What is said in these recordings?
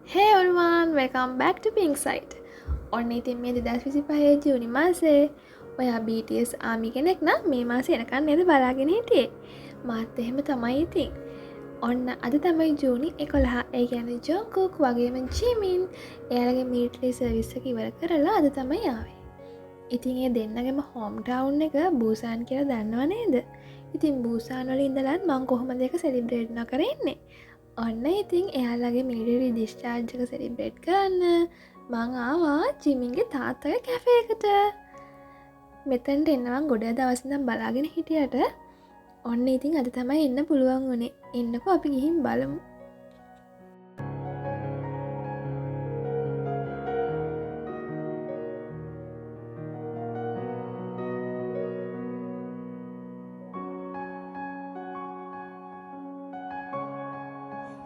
Hey everyone, welcome back to Pink Site. ඔන්න ඉතින් මේ 2025 ජූනි මාසේ ඔයා BTS ආමි කෙනෙක් නම් මේ මාසේ එනකන් නේද බලාගෙන හිටියේ. මාත් එහෙම තමයි ඉතින්. ඔන්න අද තමයි ජූනි 11. ඒ කියන්නේ ජොන්කුක් වගේම ජිමින් එයාලගේ මිලිටරි සර්විස් එක ඉවර කරලා අද තමයි ආවේ. ඉතින් ඒ දෙන්නගේම හෝම් ටවුන් එක බූසාන් කියලා දන්නව නේද? ඉතින් බූසාන් වල ඉඳලත් මම කොහොමද ඒක සෙලිබ්‍රේට් නොකරන්නේ? ඔන්න ඉතින් එයාලගේ මිලිටරි ඩිස්චාර්ජ් එක සෙලිබ්‍රේට් කරන්න මං ආවා ජිමින්ගේ තාත්තගේ කැෆේ එකට. මෙතනට එන්නම් ගොඩ දවස් ඉඳන් බලාගෙන හිටියට ඔන්න ඉතින් අද තමයි එන්න පුළුවන් වුණේ. එන්නකෝ අපි ගිහින් බලමු.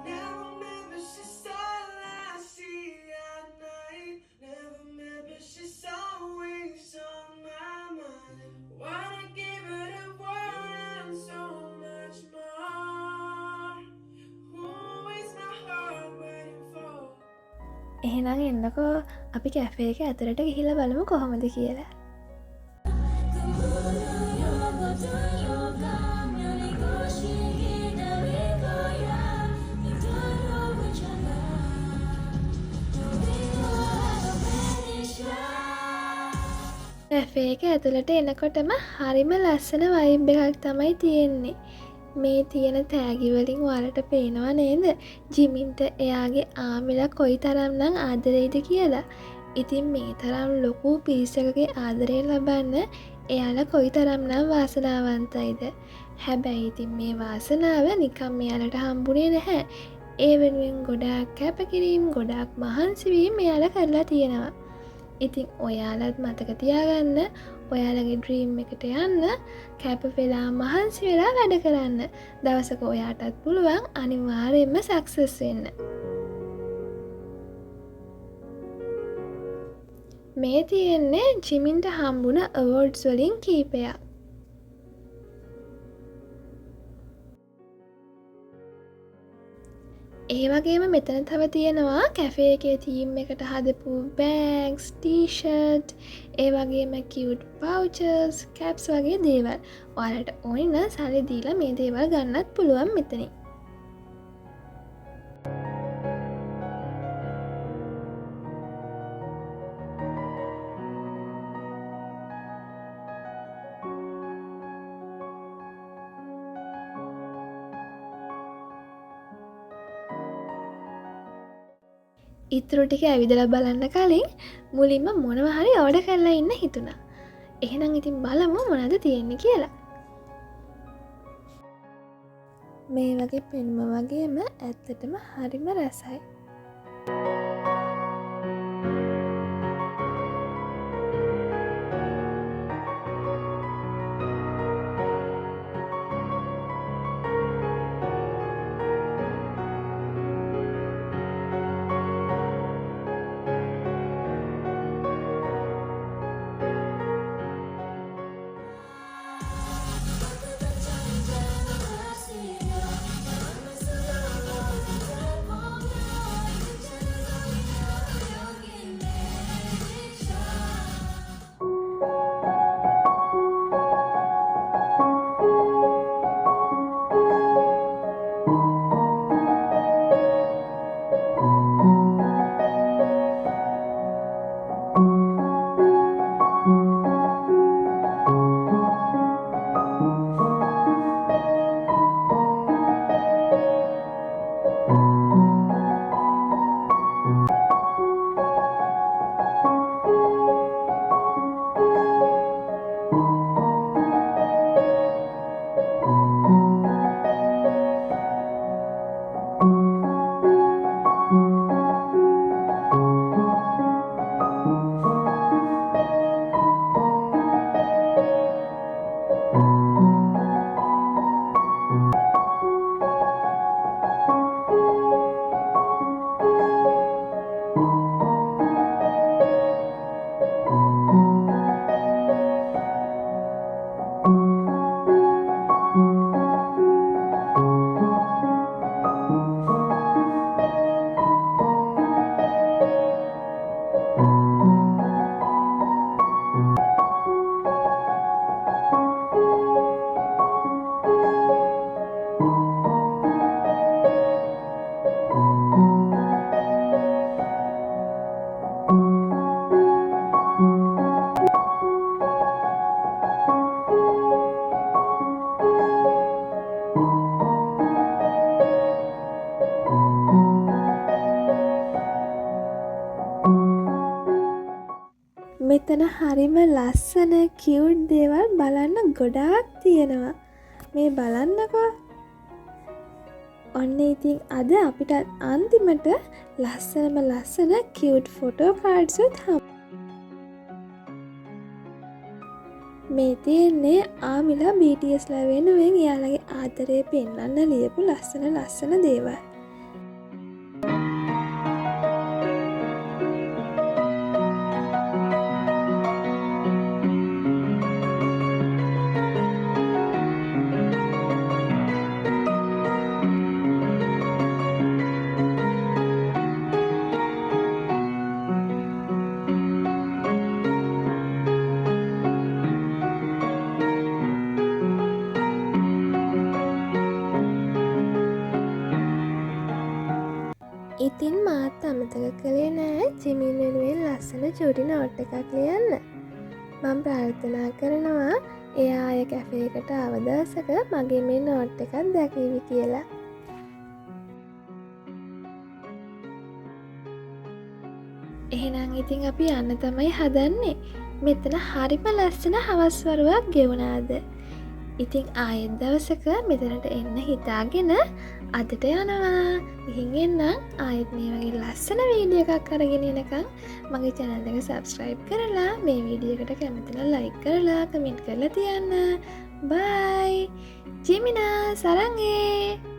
Never remember she's all I see at night. Never remember she's always on my mind. Wanna give her the world and so much more. Who is my heart waiting for? එහෙනම් එන්නකෝ අපි කැෆේ එක ඇතුළට ගිහිල්ලා බලමු කොහොමද කියලා. Cafe එක ඇතුළට එනකොටම හරිම ලස්සන වයිබ් එකක් තමයි තියෙන්නේ. මේ තියෙන තෑගිවලින් ඔයාලට පේනවා නේද? ජිමින්ට එයාගේ ආමිලා කොයි තරම්නම් ආදරෙයිද කියලා. ඉතින් මේ තරම් ලොකු පිරිස එකගේ ආදරය ලබන්න එයාලා කොයි තරම්නම් වාසනාවන්තයිද? හැබැයි ඉතින් මේ වාසනාව නිකම් එයාලට හම්බුනේ නැහැ. ඒ වෙනුවෙන් ගොඩාක් කැපකිරීම්, ගොඩාක් මහන්සි වීම එයාලා කරලා තියෙනවා. ඉතින් ඔයාලත් මතක තියාගන්න ඔයාලගේ ඩ්‍රීම් එකට යන්න කැප වෙලා මහන්සි වෙලා වැඩ කරන්න. දවසක ඔයාටත් පුළුවන් අනිවාර්යයෙන්ම සක්සස් වෙන්න. මේ තියෙන්නේ ජිමින්ට හම්බුණ අවෝඩ්ස් වලින් කීපයක්. ඒ වගේම මෙතන තව තියෙනවා කැෆේ එකේ තීම් එකට හදපු බෑග්ස්, ටී-ෂර්ට්, ඒ වගේම කියුට් පවුචර්ස්, කැප්ස් වගේ දේවල්. ඔයාලට ඕන නම් සල්ලි දීලා මේ දේවල් ගන්නත් පුළුවන් මෙතනින්. ඉතුරු ටික ඇවිදලා බලන්න කලින් මුලින්ම මොනවා හරි ඕඩර් කරලා ඉන්න හිතුණා. එහෙනම් ඉතින් බලමු මොනවද තියෙන්නේ කියලා. මේ වගේ පෙනුම වගේම ඇත්තටම හරිම රසයි. මෙතන හරිම ලස්සන කියවුට් දේවල් බලන්න ගොඩාක් තියෙනවා. මේ බලන්නකෝ. ඔන්න ඉතින් අද අපිට අන්තිමට ලස්සන කියවුට් ෆොටෝ කාඩ්සුත් මේ තියෙන්නේ ආමිලා BTSලා වෙනුවෙන් එයාලගේ ආදරේ පෙන්වන්න ලියපු ලස්සන දේවල්. ඉතින් මාත් අමතක කළේ නෑ ජිමින් වෙනුවෙන් ලස්සන චූටි නෝට් එකක් ලියන්න. මම ප්‍රාර්ථනා කරනවා එයා අය කැෆේකට ආව දවසක මගේ මේ නෝට් එකක් දැකීවි කියලා. එහෙනම් ඉතින් අපි යන්න තමයි හදන්නේ. මෙතන හරිම ලස්සන හවස්වරුවක් ගෙවුණාද. ඉතින් ආයෙත් දවසක මෙතනට එන්න හිතාගෙන අදට යනවා. ගිහින් එන්නම්. ආයෙත් මේ වගේ ලස්සන වීඩියෝ එකක් අරගෙන එනකම් මගේ channel එක subscribe කරලා මේ වීඩියෝ එකට කැමති නම් like කරලා comment කරලා තියන්න. bye. ජිමිනා සරංගේ